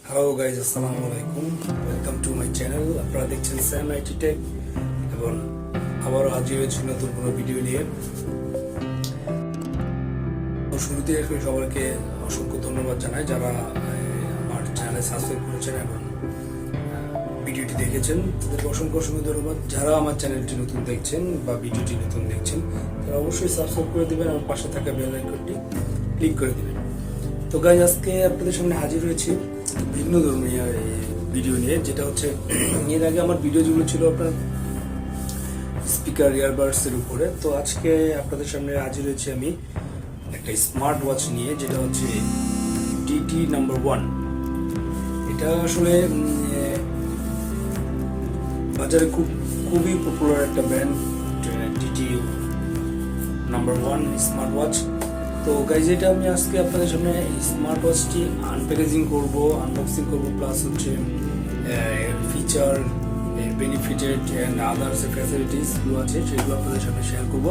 Hello guys, আসসালামু আলাইকুম। Welcome to my channel. আপনারা দেখছেন স্যাম আইটি টেক এবং আবারও হাজির হয়েছি নতুন কোনো ভিডিও নিয়ে। শুরুতে সবাইকে অসংখ্য ধন্যবাদ জানাই যারা আমার চ্যানেলে সাবস্ক্রাইব করেছেন এবং ভিডিওটি দেখেছেন। তাদেরকে অসংখ্য ধন্যবাদ। যারা আমার চ্যানেলটি নতুন দেখছেন বা ভিডিওটি নতুন দেখছেন তারা অবশ্যই সাবস্ক্রাইব করে দেবেন এবং পাশে থাকা বেল আইকনটি ক্লিক করে দেবেন। তো গাইজ, আজকে আপনাদের সামনে হাজির হয়েছি ভিন্ন ধর্মীয় ভিডিও নিয়ে, যেটা হচ্ছে এর আগে আমার ভিডিও যেগুলো ছিল আপনার স্পিকার ইয়ারবাডসের উপরে। তো আজকে আপনাদের সামনে হাজির হয়েছি আমি একটা স্মার্ট ওয়াচ নিয়ে, যেটা হচ্ছে DT1। এটা আসলে বাজারে খুবই পপুলার একটা ব্র্যান্ড, DT1 স্মার্ট ওয়াচ। তো গাইজ, এটা আমি আজকে আপনাদের সামনে স্মার্ট ওয়াচটি আনপ্যাকেজিং করব, আনবক্সিং করব, প্লাস হচ্ছে ফিচার, বেনিফিটেড অ্যান্ড আদার্স ফ্যাসিলিটিসগুলো আছে সেগুলো আপনাদের সামনে শেয়ার করব।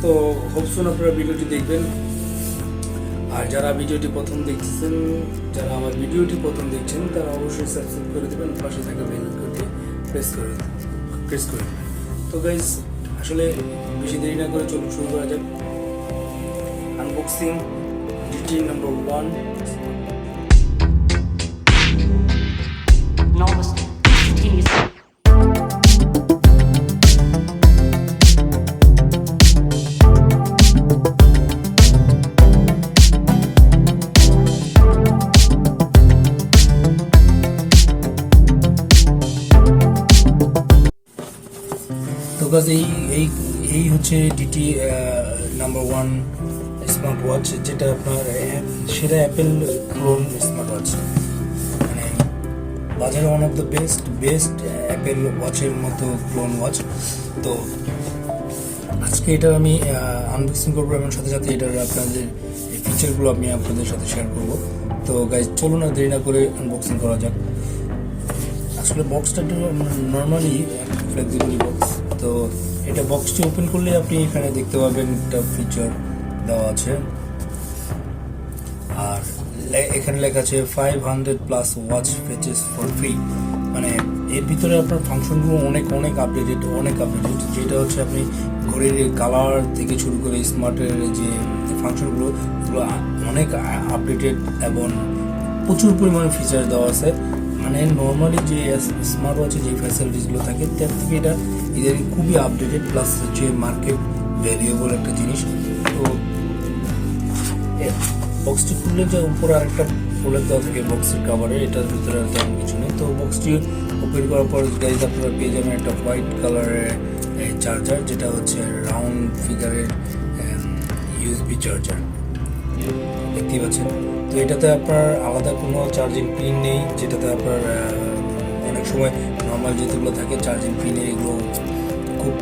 তো হোপসুন আপনারা ভিডিওটি দেখবেন। আর যারা ভিডিওটি প্রথম দেখছেন, যারা আমার ভিডিওটি প্রথম দেখছেন তারা অবশ্যই সাবস্ক্রাইব করে দেবেন, পাশে থাকা বেল আইকনটি প্রেস করে দেবেন। তো গাইজ, আসলে বেশি দেরি না করে চলুন শুরু করা যাক unboxing DT1। No1.SERIES. তো গাইজ, এই হচ্ছে DT1 স্মার্ট ওয়াচ, যেটা আপনার সেটা অ্যাপেল ক্লোন স্মার্ট ওয়াচ, মানে বাজারে one of the best Apple ওয়াচের মতো ক্লোন ওয়াচ। তো আজকে এটা আমি আনবক্সিং করবো এবং সাথে সাথে এটার আপনাদের এই ফিচারগুলো আমি আপনাদের সাথে শেয়ার করব। তো গাইজ, চলুন না দেরি না করে আনবক্সিং করা যাক। আসলে বক্সটা একটু নর্মালি ফ্লেক্সিবল বক্স। তো এটা বক্সটি ওপেন করলে আপনি এখানে দেখতে পাবেন একটা ফিচার দেওয়া আছে, আর এখানে লেখা আছে 500+ ওয়াচ ফেচেস ফর ফ্রি। মানে এর ভিতরে আপনার ফাংশনগুলো অনেক আপডেটেড, যেটা হচ্ছে আপনি ঘড়ির কালার থেকে শুরু করে স্মার্টের যে ফাংশনগুলো, এগুলো অনেক আপডেটেড এবং প্রচুর পরিমাণে ফিচার দেওয়া আছে। মানে নর্মালি যে স্মার্ট ওয়াচে যে ফ্যাসিলিটিসগুলো থাকে তার থেকে এটা ইদানিং খুবই আপডেটেড, প্লাস যে মার্কেট ভ্যালুয়েবল একটা জিনিস। তো বক্সটি খুললে যে উপরে আরেকটা ফুলের দেওয়া থাকে বক্সের কাভারে, এটার ভিতরে আর তেমন কিছু নেই। তো বক্সটি ওপেন করার পর গাইজ আপনারা পেয়ে যাবেন একটা হোয়াইট কালারের চার্জার, যেটা হচ্ছে রাউন্ড ফিগারের USB চার্জার, দেখতেই পাচ্ছেন। তো এটাতে আপনার আলাদা কোনো চার্জিং পিন নেই, যেটাতে আপনার অনেক সময় নর্মাল যেগুলো থাকে চার্জিং পিনে এগুলো খুব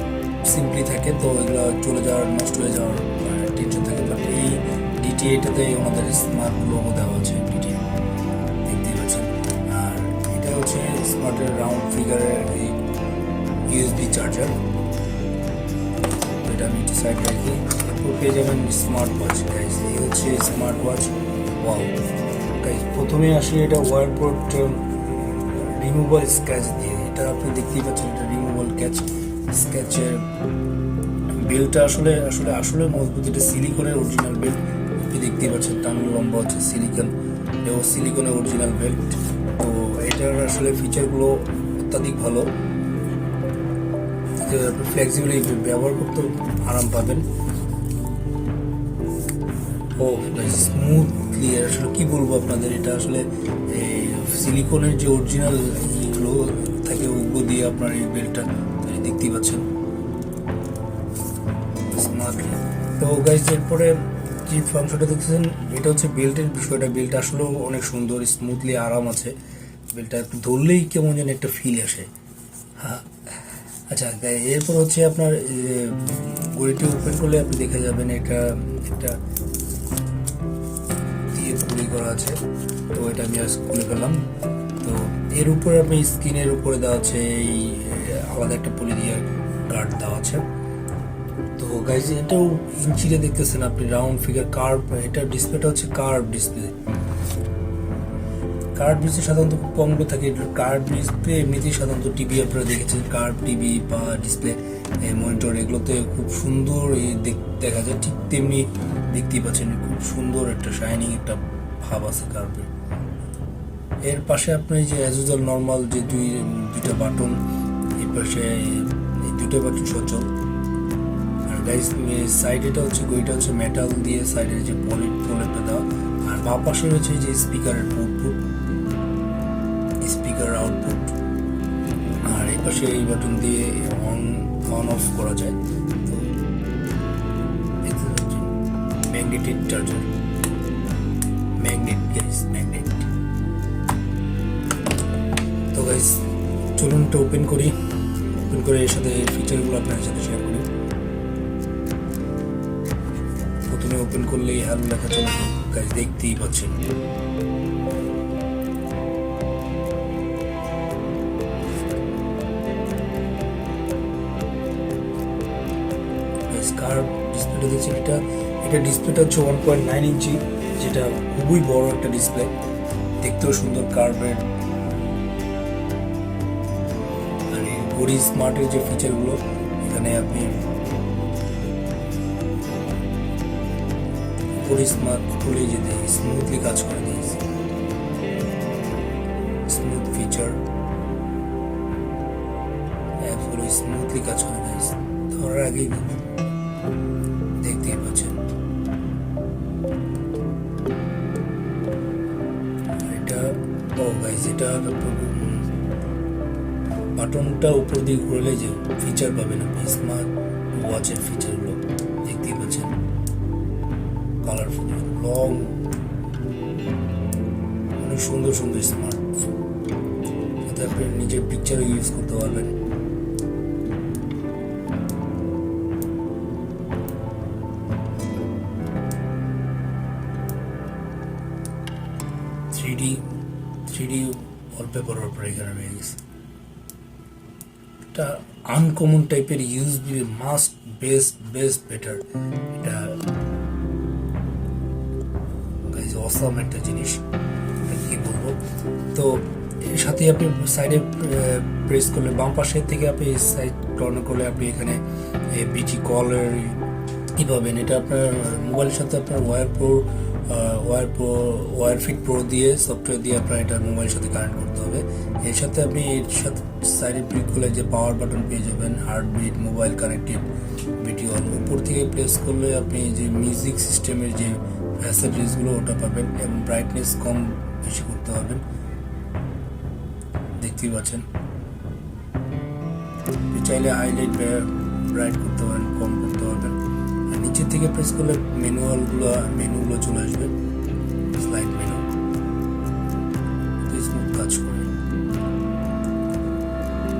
সিম্পলি থাকে, তো এগুলো চলে যাওয়ার, নষ্ট হয়ে যাওয়ার টেনশন থাকে। বাট এই DT এটাতে আমাদের স্মার্ট লোগো দেওয়া আছে, DT দেখতেই পাচ্ছেন। আর এটা হচ্ছে স্মার্টের রাউন্ড ফিগারের এই USB চার্জার। এটা আমি একটু সাইড রাখি। এরপর পেয়ে যাবেন স্মার্ট ওয়াচ। গাইজ, এই হচ্ছে স্মার্ট ওয়াচ। ওয়াও গাইজ, প্রথমে আসে এটা ওয়ারপোর্ট রিমুভাল স্ক্র্যাচ দিয়ে। এটা আপনি দেখতেই পাচ্ছেন, এটা রিমুভাল স্ক্র্যাচের বেল্টটা আসলে মজবুত। এটা সিলিকনের অরিজিনাল বেল্ট, আপনি দেখতেই পাচ্ছেন। টান লম্বা হচ্ছে সিলিকনের অরিজিনাল বেল্ট। তো এটার আসলে ফিচারগুলো অত্যাধিক ভালো, ফ্লেক্সিবিলি ব্যবহার করতে আরাম পাবেন। ও স্মুথলি, আসলে কি বলবো আপনাদের, এটা আসলে সিলিকনের যে অরিজিনাল ইগুলো থাকে ওগুলো দিয়ে আপনার এই বেল্টটা দেখতেই পাচ্ছেন স্মার্টলি। তো গাইজ, এরপরে যে ফাংশনটা দেখতেছেন এটা হচ্ছে বেল্টের বিষয়টা। বেল্ট আসলেও অনেক সুন্দর, স্মুথলি আরাম আছে। বেল্টটা একটু ধরলেই কেমন যেন একটা ফিল আসে। হ্যাঁ, আচ্ছা, এরপর হচ্ছে আপনার ঘড়িটি ওপেন করলে আপনি দেখে যাবেন এটা একটা দিয়ে পুলি করা আছে। তো এটা আমি আজ খুলে ফেললাম। তো এর উপরে আপনি স্ক্রিনের উপরে দেওয়া আছে এই আলাদা একটা পুলি দিয়ে গার্ড দেওয়া আছে। তো গাইজ, এটাও ইঞ্চিতে দেখতেছেন আপনি, রাউন্ড ফিগার কার্ভ। এটা ডিসপ্লেটা হচ্ছে কার্ভ ডিসপ্লে। কার্ভ ডিসপ্লে সাধারণত খুব কমগুলো থাকে। কার্ভ ডিসপ্লে এমনিতেই সাধারণত টিভি আপনারা দেখেছেন, কার্ভ টিভি বা ডিসপ্লে মনিটর এগুলোতে খুব সুন্দর দেখা যায়, ঠিক তেমনি দেখতেই পাচ্ছেন খুব সুন্দর একটা শাইনিং একটা ভাব আছে কার্ভের। এর পাশে আপনি যে অ্যাজ ইউজুয়াল নর্মাল যে দুইটা বাটন, এই পাশে এই দুইটা বাটন সচল। আর গাইস সাইডেটা হচ্ছে গইটা হচ্ছে মেটাল দিয়ে সাইডের যে পলিটটা দেওয়া। আর বাম পাশে রয়েছে যে স্পিকারের আউটপুট, স্পিকার আউটপুট। আর এই পাশে এই বাটন দিয়ে অন অফ করা যায়। তো magnetic charger, magnet guys, magnet. তো গাইস চলুন এটা ওপেন করি, ওপেন করে এর সাথে ফিচারগুলো আপনাদের সাথে শেয়ার করি। প্রথমে ওপেন করলেই হ্যালো লেখা চলে গাইস, দেখতেই পাচ্ছেন। কার্ভ ডিসপ্লেটা দেখছি, এটা ডিসপ্লেটা হচ্ছে 1.9 ইঞ্চি, যেটা খুবই বড় একটা ডিসপ্লে, দেখতেও সুন্দর কার্ভের। আর এই ঘড়ি স্মার্টের যে ফিচারগুলো এখানে আপনি ঘড়ি স্মার্ট খুলে যেতে স্মুথলি কাজ করে দিয়েছে, স্মুথ ফিচার অ্যাপগুলো স্মুথলি কাজ করে দিয়েছে। ধরার আগেই দেখতেই পাচ্ছেন। এটা গাইস, এটা বাটনটা উপর দিকে ঘুরলে যে ফিচার পাবেন আপনি স্মার্ট ওয়াচের ফিচারগুলো দেখতেই পাচ্ছেন, কালারফুল, লং, অনেক সুন্দর সুন্দর স্মার্ট, যাতে আপনি নিজের পিকচারও ইউজ করতে পারবেন। থ্রি ডি ওয়ালপেপার ওপর এখানে রয়ে গেছে। এটা আনকমন টাইপের ইউএসবি, মাস্ট বেস্ট বেটার। এটা গাইস অসাম একটা জিনিস, কি বলবো। তো এর সাথে আপনি সাইডে প্রেস করলে, বাম পাশে থেকে আপনি সাইড টার্ন করলে আপনি এখানে বিটি কলের কি পাবেন। এটা আপনার মোবাইলের সাথে আপনার ওয়্যার ফিট প্রো দিয়ে সফটওয়্যার দিয়ে আপনার এটা মোবাইলের সাথে কানেক্ট করতে হবে। এর সাথে আপনি এর সাথে সাইডে ক্লিক করলে যে পাওয়ার বাটন পেয়ে যাবেন, heartbeat, mobile connected, video on. উপর থেকে প্রেস করলে আপনি যে মিউজিক সিস্টেমের যে ফ্যাসিলিটিসগুলো ওটা পাবেন, এবং ব্রাইটনেস কম বেশি করতে পারবেন, দেখতেই পাচ্ছেন। চাইলে হাইলাইট ব্রাইট করতে পারেন, কম করতে পারবেন। আর নিচের থেকে প্রেস করলে মেনুগুলো চলে আসবে, স্লাইড মেনু, স্মুথ কাজ করে।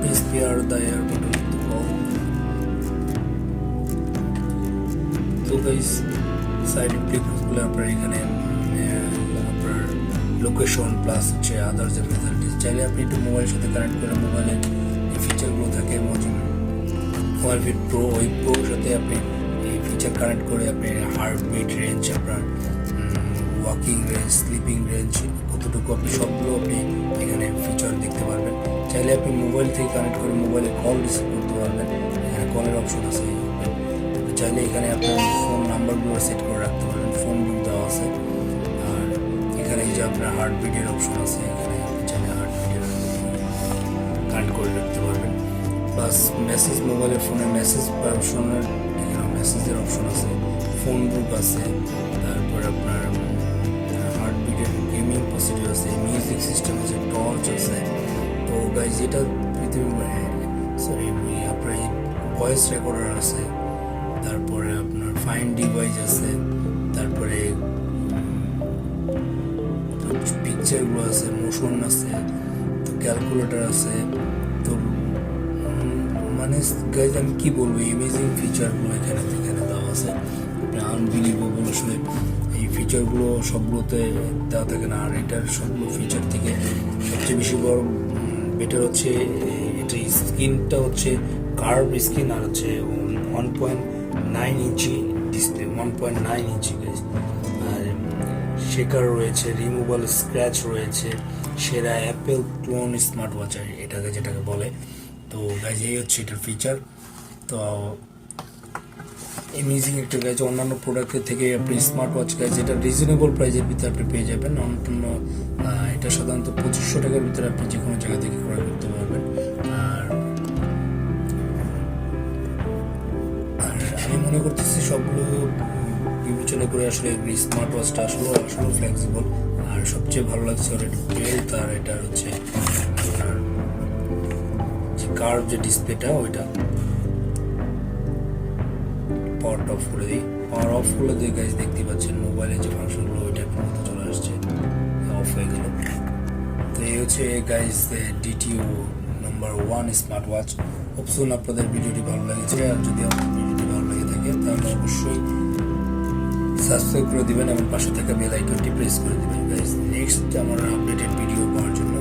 Press pair the air button to call. তো গাইস সাইডে ক্লিক করলে আপনার এখানে আপনার লোকেশন প্লাস হচ্ছে আদার্স যে ফ্যাসিলিটিস, চাইলে আপনি একটু মোবাইলের সাথে কানেক্ট করে মোবাইলের যে ফিচারগুলো থাকে মোবাইল ফিট প্রো, ওই প্রোর সাথে আপনি এই ফিচার কানেক্ট করে আপনি হার্টবিট রেঞ্জ, আপনার ওয়াকিং রেঞ্জ, স্লিপিং রেঞ্জ কতটুকু আপনি সবগুলো আপনি এখানে ফিচার দেখতে পারবেন। চাইলে আপনি মোবাইল থেকে কানেক্ট করে মোবাইলে কল রিসিভ করতে পারবেন, এখানে কলের অপশন আছে। চাইলে এখানে আপনার ফোন নাম্বারগুলো সেট করে রাখতে পারেন, ফোন বুক দেওয়া আছে। আর এখানে যে আপনার হার্টবিটের অপশন আছে, এখানে আপনি চাইলে হার্টবিটের কানেক্ট করে রাখতে পারবেন। প্লাস মেসেজ, মোবাইলের ফোনে মেসেজ অপশনের এখানে মেসেজের অপশন আছে, ফোন বুক আছে, তারপর আপনার হার্টবিটের গেমিং পসিটিভ আছে, মিউজিক সিস্টেম আছে, টর্চ আছে। তো গাইজ যেটা আপনার ভয়েস রেকর্ডার আছে, তারপরে আপনার ফাইন ডিভাইস আছে, তারপরে পিকচারগুলো আছে, মোশন আছে, তো ক্যালকুলেটর আছে। তো মানে গাইজ আমি কি বলবো, এমেজিং ফিচারগুলো এখানে দেওয়া আছে, আনবিলিভেবল। আসলে এই ফিচারগুলো সবগুলোতে দেওয়া থাকে না। আর এটার সবগুলো ফিচার থেকে সবচেয়ে বেশি বড় বেটার হচ্ছে এটা স্ক্রিনটা হচ্ছে কার্ভ স্ক্রিন, আর হচ্ছে 1.9 ইঞ্চি ডিসপ্লে, 1.9 ইঞ্চি গাইজ। আর শেকার রয়েছে, রিমুভাল স্ক্র্যাচ রয়েছে, সেরা অ্যাপেল ক্লোন স্মার্ট ওয়াচ এটাকে যেটাকে বলে। তো গাইজ এই হচ্ছে এটার ফিচার। তো অ্যামেজিং একটা গাইজ, অন্যান্য প্রোডাক্টের থেকে আপনি স্মার্ট ওয়াচ গাইজ এটা রিজনেবল প্রাইসের ভিতরে আপনি পেয়ে যাবেন। অন্যান্য এটা সাধারণত 2500 টাকার ভিতরে আপনি যে কোনো জায়গা থেকে ক্রয় করতে পারবেন। আর আমি মনে করতেছি সবগুলো বিবেচনা করে আসলে স্মার্ট ওয়াচটা আসলে ফ্লেক্সিবল। আর সবচেয়ে ভালো লাগছে ওর বেল্ট, আর এটা হচ্ছে আপনার যে কার্ভ যে ডিসপ্লেটা ওইটা পাওয়ার অফ করে দিই। পাওয়ার অফ করলে যে গাইজ দেখতে পাচ্ছেন মোবাইলে যে ফাংশনগুলো ওইটা মতো চলে আসছে, অফ হয়ে গেল। তো এই হচ্ছে গাইজ DT1 স্মার্ট ওয়াচ। খুব সুন আপনাদের ভিডিওটি ভালো লেগেছে, আর যদি আপনার ভিডিওটি ভালো লেগে থাকে তাহলে অবশ্যই সাবস্ক্রাইব করে দিবেন এবং পাশে থাকা বেল আইকনটি প্রেস করে দিবেন গাইজ। নেক্সট আমার আপডেটেড ভিডিও পাওয়ার জন্য